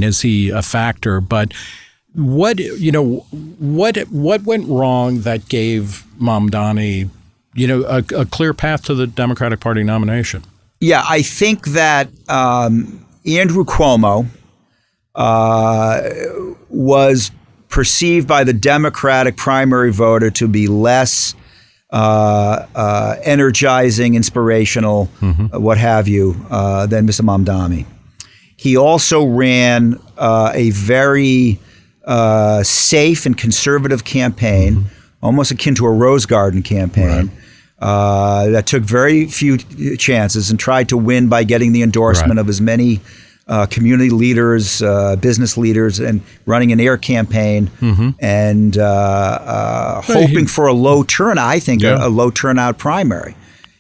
is he a factor? But what went wrong that gave Mamdani, a clear path to the Democratic Party nomination? Yeah, I think that Andrew Cuomo was perceived by the Democratic primary voter to be less energizing, inspirational, what have you, than Mr. Mamdani. He also ran a very safe and conservative campaign, almost akin to a Rose Garden campaign, that took very few chances and tried to win by getting the endorsement of as many community leaders, business leaders, and running an air campaign and hoping for a low turnout, I think, a low turnout primary.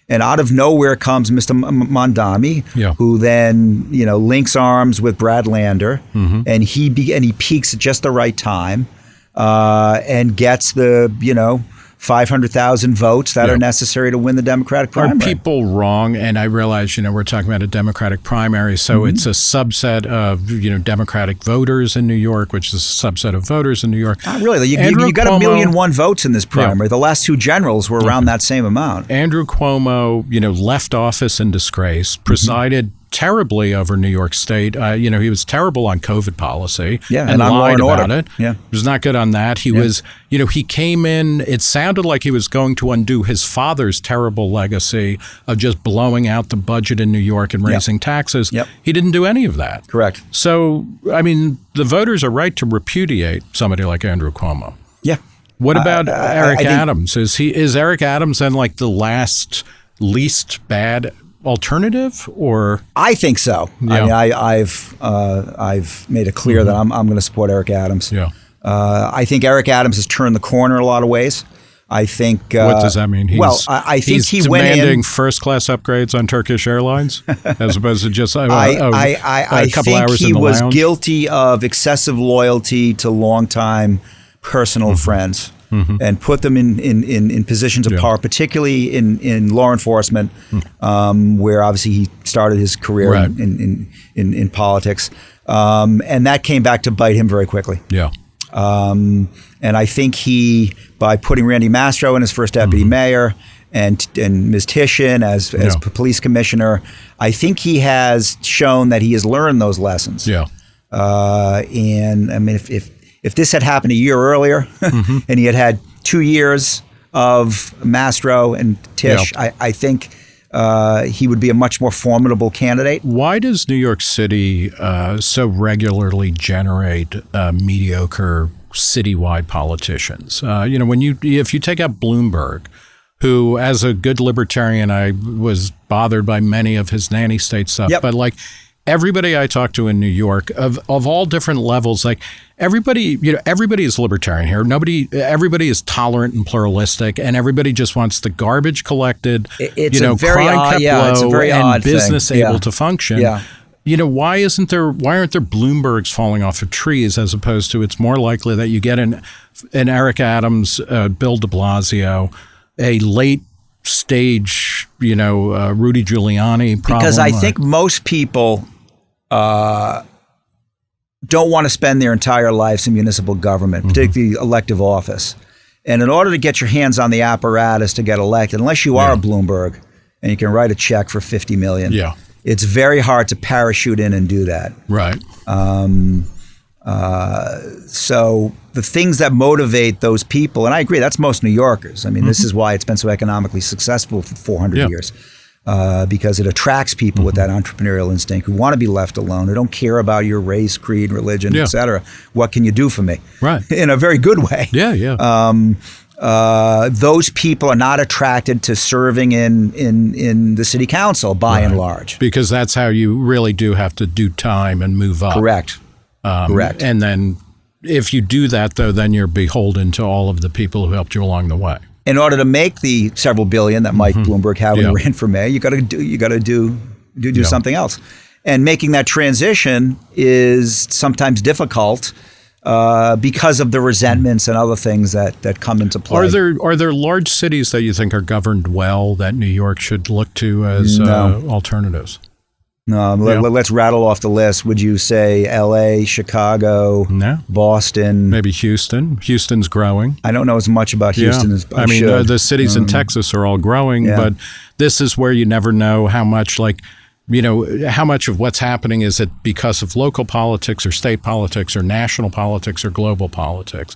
And out of nowhere comes Mr. Mamdani, who then links arms with Brad Lander, and he peaks at just the right time, and gets the 500,000 votes that are necessary to win the Democratic primary. Are people wrong? And I realize we're talking about a Democratic primary, so it's a subset of Democratic voters in New York, which is a subset of voters in New York. Not really. You got 1,000,001 votes in this primary. The last two generals were around that same amount. Andrew Cuomo, left office in disgrace, presided terribly over New York State. He was terrible on COVID policy and lied about it. Yeah. He was not good on that. He was, he came in, it sounded like he was going to undo his father's terrible legacy of just blowing out the budget in New York and raising taxes. He didn't do any of that. Correct. So, the voters are right to repudiate somebody like Andrew Cuomo. Yeah. What about Eric Adams? Is Eric Adams then like the least bad alternative, or? I think so. Yeah. I mean, I've made it clear that I'm going to support Eric Adams. Yeah. I think Eric Adams has turned the corner in a lot of ways. I think. What does that mean? I think he went in demanding first-class upgrades on Turkish Airlines as opposed to just a couple hours in the lounge. He was guilty of excessive loyalty to longtime personal friends and put them in positions of power, particularly in law enforcement, where obviously he started his career in politics, and that came back to bite him very quickly. Yeah. And I think he, by putting Randy Mastro in as first deputy mayor and Ms. Tishin as police commissioner, I think he has shown that he has learned those lessons. Yeah. And I mean, if this had happened a year earlier and he had 2 years of Mastro and Tish, I think he would be a much more formidable candidate. Why does New York City so regularly generate mediocre citywide politicians? If you take out Bloomberg, who, as a good libertarian, I was bothered by many of his nanny state stuff, but like everybody I talk to in New York of all different levels, like everybody is libertarian here. Everybody is tolerant and pluralistic, and everybody just wants the garbage collected, crime kept low, and business able to function. Yeah. Why aren't there Bloombergs falling off of trees, as opposed to it's more likely that you get an Eric Adams, Bill de Blasio, a late stage, Rudy Giuliani problem? Because I think most people don't want to spend their entire lives in municipal government, particularly elective office. And in order to get your hands on the apparatus to get elected, unless you are a Bloomberg and you can write a check for $50 million, it's very hard to parachute in and do that. Right. So the things that motivate those people, and I agree, that's most New Yorkers. I mean, this is why it's been so economically successful for 400 years, because it attracts people with that entrepreneurial instinct who want to be left alone, who don't care about your race, creed, religion, et cetera. What can you do for me? Right. In a very good way. Yeah, yeah. Those people are not attracted to serving in the city council by and large. Because that's how you really do have to do time and move up. Correct. Correct. And then if you do that, though, then you're beholden to all of the people who helped you along the way. In order to make the several billion that Mike Bloomberg had when he ran for mayor, you got to do something else. And making that transition is sometimes difficult because of the resentments and other things that come into play. Are there large cities that you think are governed well that New York should look to as alternatives? No, let's rattle off the list. Would you say L.A., Chicago, Boston? Maybe Houston. Houston's growing. I don't know as much about Houston as I should. The cities in Texas are all growing, but this is where you never know how much, how much of what's happening is it because of local politics or state politics or national politics or global politics.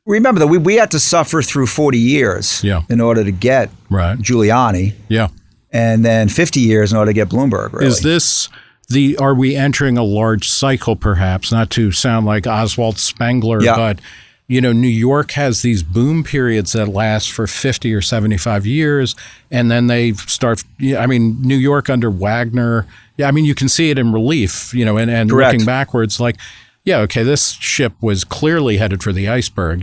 Remember that we had to suffer through 40 years in order to get Giuliani. Yeah. And then 50 years in order to get Bloomberg, really. Is this are we entering a large cycle, perhaps, not to sound like Oswald Spengler, but, New York has these boom periods that last for 50 or 75 years, and then they start, New York under Wagner, you can see it in relief, and looking backwards, this ship was clearly headed for the iceberg,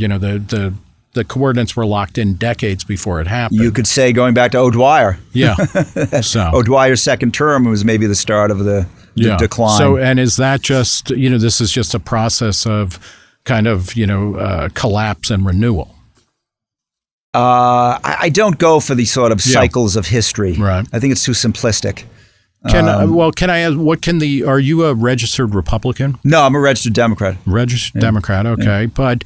the coordinates were locked in decades before it happened. You could say going back to O'Dwyer. Yeah. O'Dwyer's second term was maybe the start of the decline. So, and is that just, this is just a process of kind of, collapse and renewal? I don't go for these sort of cycles of history. Right. I think it's too simplistic. Can I ask, are you a registered Republican? No, I'm a registered Democrat. Registered Democrat, okay. Yeah. But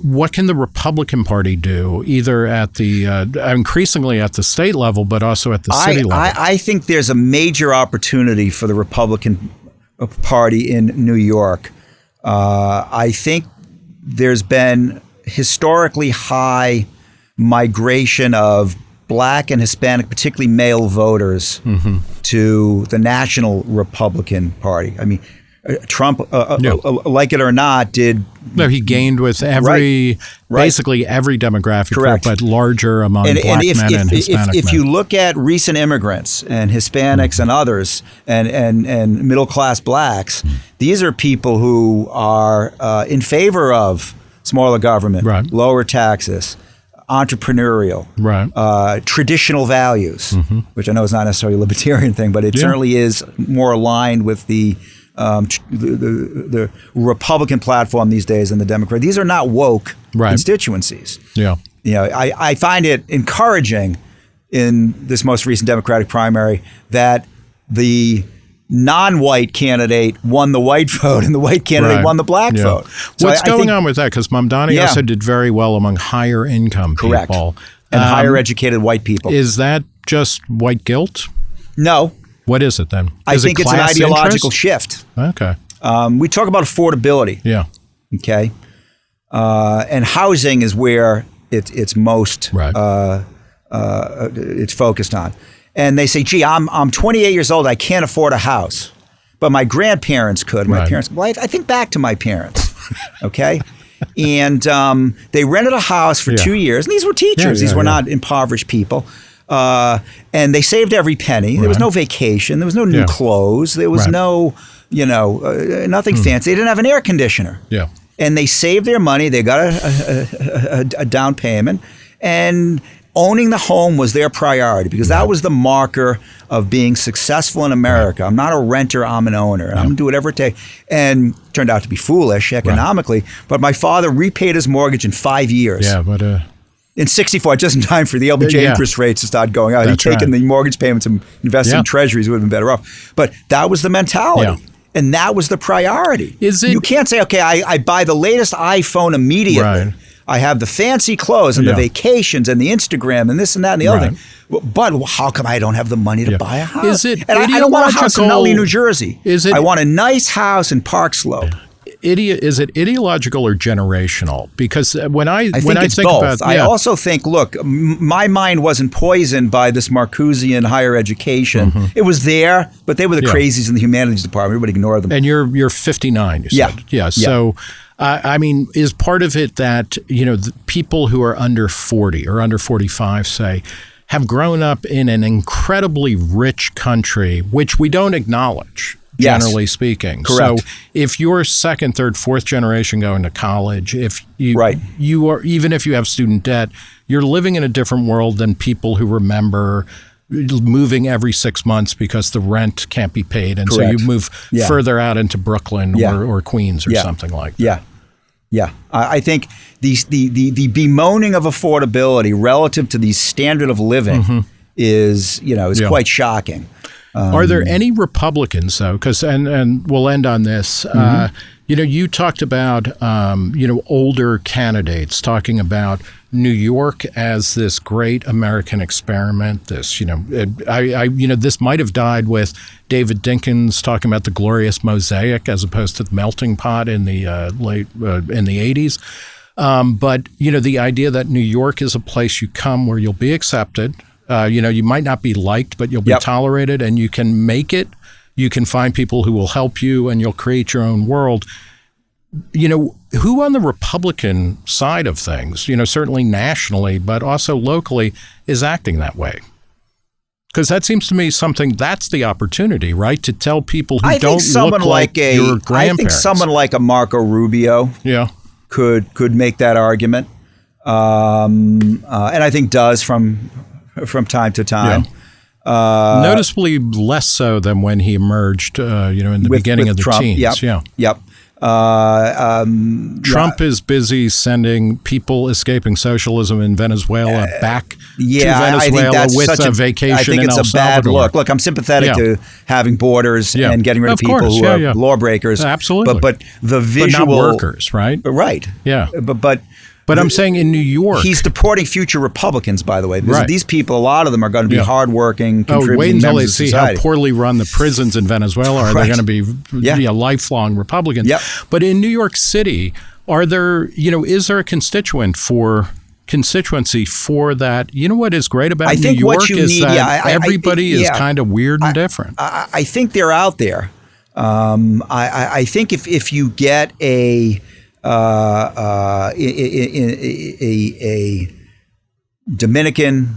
what can the Republican Party do, either at the increasingly at the state level, but also at the city level? I think there's a major opportunity for the Republican Party in New York. I think there's been historically high migration of Black and Hispanic, particularly male voters, to the National Republican Party. Trump, like it or not, did. No, he gained with basically every demographic group, but larger among black men and Hispanic men. If you look at recent immigrants and Hispanics and others and middle class blacks, these are people who are in favor of smaller government, lower taxes, entrepreneurial, traditional values, which I know is not necessarily a libertarian thing, but it certainly is more aligned with the Republican platform these days than the Democrat. These are not woke constituencies. I find it encouraging in this most recent Democratic primary that the non-white candidate won the white vote and the white candidate won the black vote. So What's going on with that? Because Mamdani also did very well among higher income people. And higher educated white people. Is that just white guilt? No. What is it then? I think it's an ideological shift. Okay. We talk about affordability. Yeah. Okay. And housing is where it's most it's focused on. And they say, gee, I'm 28 years old. I can't afford a house. But my grandparents could. My parents. Well, I think back to my parents. Okay. And they rented a house for 2 years. And these were teachers. These were not impoverished people. And they saved every penny. There was no vacation. There was no new clothes. There was no, nothing fancy. They didn't have an air conditioner. Yeah. And they saved their money. They got a down payment. And owning the home was their priority because that was the marker of being successful in America. I'm not a renter. I'm an owner. And I'm going to do whatever it takes. And it turned out to be foolish economically. But my father repaid his mortgage in 5 years. Yeah, but... in 64, just in time for the LBJ interest rates to start going out. He'd taken the mortgage payments and invested in treasuries, would have been better off. But that was the mentality. Yeah. And that was the priority. You can't say, okay, I buy the latest iPhone immediately. Right. I have the fancy clothes and the vacations and the Instagram and this and that and the other thing. But how come I don't have the money to buy a house? And I don't want a house in Nutley, New Jersey. I want a nice house in Park Slope. Is it ideological or generational? Because when I think both. About, I also think, look, my mind wasn't poisoned by this Marcusian higher education. It was there, but they were the crazies in the humanities department. Everybody ignored them. And you're 59. You said. Yeah. So, I mean, is part of it that the people who are under 40 or under 45, say, have grown up in an incredibly rich country, which we don't acknowledge. Generally speaking. Correct. So if you're second, third, fourth generation going to college, if you are, even if you have student debt, you're living in a different world than people who remember moving every 6 months because the rent can't be paid. And so you move further out into Brooklyn or Queens or something like that. Yeah. I think the bemoaning of affordability relative to the standard of living is quite shocking. Are there any Republicans, though? Because and we'll end on this. You talked about older candidates talking about New York as this great American experiment. This this might have died with David Dinkins talking about the glorious mosaic as opposed to the melting pot in the late in the 80s. But the idea that New York is a place you come where you'll be accepted. You might not be liked, but you'll be tolerated and you can make it. You can find people who will help you and you'll create your own world. Who on the Republican side of things, certainly nationally, but also locally, is acting that way? Because that seems to me that's the opportunity, right? To tell people who don't look like your grandparents. I think someone like a Marco Rubio could make that argument. And I think does from time to time. Noticeably less so than when he emerged, in the beginning of the Trump. teens. Trump is busy sending people escaping socialism in Venezuela back to Venezuela with a vacation. I think it's a bad look. Look, I'm sympathetic to having borders and getting rid of people who are lawbreakers. Absolutely. But the visual... But not workers, right? Right. Yeah. But I'm saying in New York. He's deporting future Republicans, by the way. Because these people, a lot of them are going to be hardworking, contributing wait until they members see of society. how poorly run the prisons in Venezuela are. They're going to be lifelong Republicans. But in New York City, is there a constituency for that? You know what is great about New York is that everybody is kind of weird and different. I think they're out there. I think if you get a Dominican,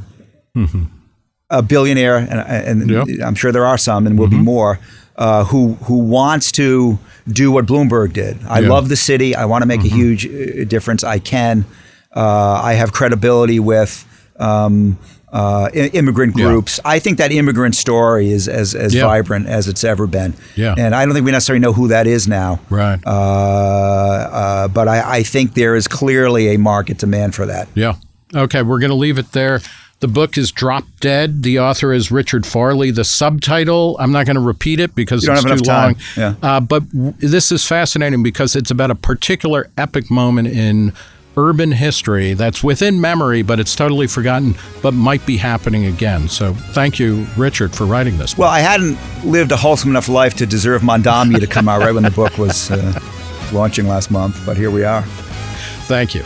a billionaire, and I'm sure there are some, and will be more, who wants to do what Bloomberg did. I love the city. I want to make a huge difference. I can. I have credibility with immigrant groups. I think that immigrant story is as vibrant as it's ever been. And I don't think we necessarily know who that is now. Right. But I think there is clearly a market demand for that. Yeah. Okay, we're going to leave it there. The book is Drop Dead. The author is Richard Farley. The subtitle, I'm not going to repeat it because it's too long. But this is fascinating because it's about a particular epic moment in urban history that's within memory, but it's totally forgotten, but might be happening again. So thank you, Richard, for writing this book. Well, I hadn't lived a wholesome enough life to deserve Mamdani to come out right when the book was launching last month, but here we are. Thank you.